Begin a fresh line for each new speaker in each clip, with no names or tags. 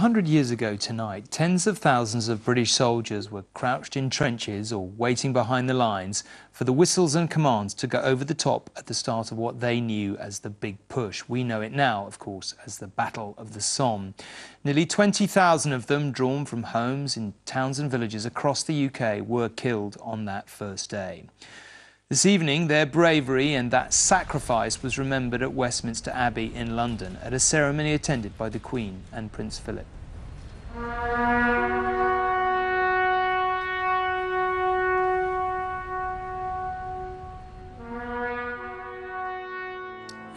100 years ago tonight, tens of thousands of British soldiers were crouched in trenches or waiting behind the lines for the whistles and commands to go over the top at the start of what they knew as the Big Push. We know it now, of course, as the Battle of the Somme. Nearly 20,000 of them, drawn from homes in towns and villages across the UK, were killed on that first day. This evening, their bravery and that sacrifice was remembered at Westminster Abbey in London at a ceremony attended by the Queen and Prince Philip.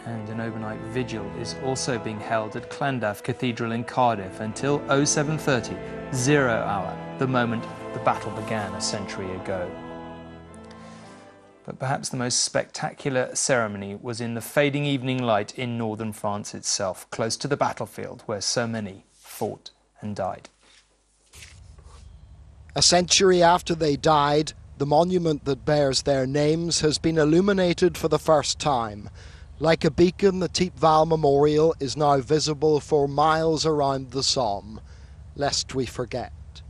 And an overnight vigil is also being held at Llandaff Cathedral in Cardiff until 07:30, 0 hour, the moment the battle began a century ago. But perhaps the most spectacular ceremony was in the fading evening light in northern France itself, close to the battlefield where so many fought and died.
A century after they died, the monument that bears their names has been illuminated for the first time. Like a beacon, the Thiepval Memorial is now visible for miles around the Somme, lest we forget.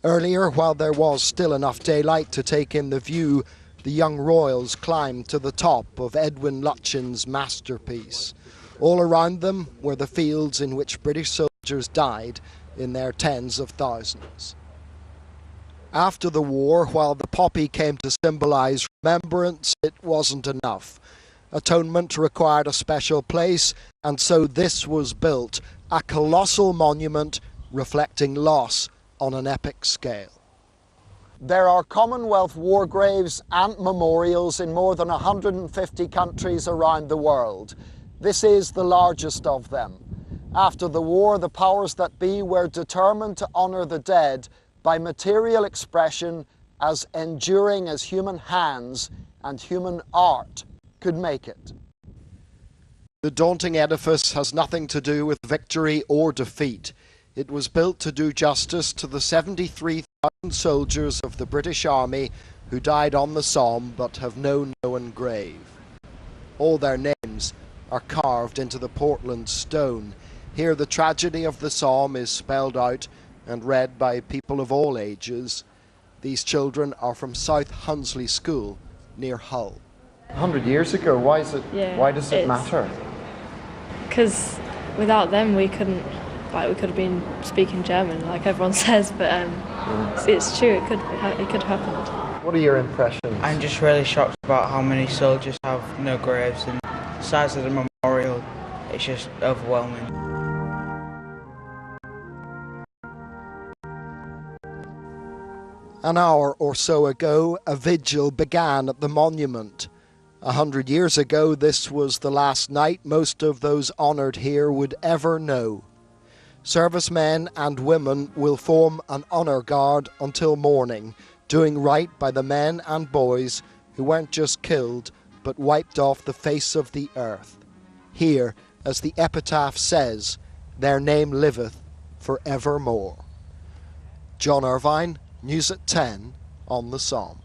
Earlier, while there was still enough daylight to take in the view, the young royals climbed to the top of Edwin Lutyen's masterpiece. All around them were the fields in which British soldiers died in their tens of thousands. After the war, while the poppy came to symbolise remembrance, it wasn't enough. Atonement required a special place, and so this was built, a colossal monument reflecting loss on an epic scale. There are Commonwealth war graves and memorials in more than 150 countries around the world. This is the largest of them. After the war, the powers that be were determined to honour the dead by material expression as enduring as human hands and human art could make it. The daunting edifice has nothing to do with victory or defeat. It was built to do justice to the 73,000 soldiers of the British Army who died on the Somme but have no known grave. All their names are carved into the Portland stone. Here the tragedy of the Somme is spelled out and read by people of all ages. These children are from South Hunsley School near Hull.
100 years ago, why does it matter?
Because without them we could have been speaking German, like everyone says, but it's true, it could have happened.
What are your impressions?
I'm just really shocked about how many soldiers have no graves, and the size of the memorial, it's just overwhelming.
An hour or so ago, a vigil began at the monument. 100 years ago, this was the last night most of those honoured here would ever know. Servicemen and women will form an honour guard until morning, doing right by the men and boys who weren't just killed, but wiped off the face of the earth. Here, as the epitaph says, their name liveth for evermore. John Irvine, News at 10 on the Somme.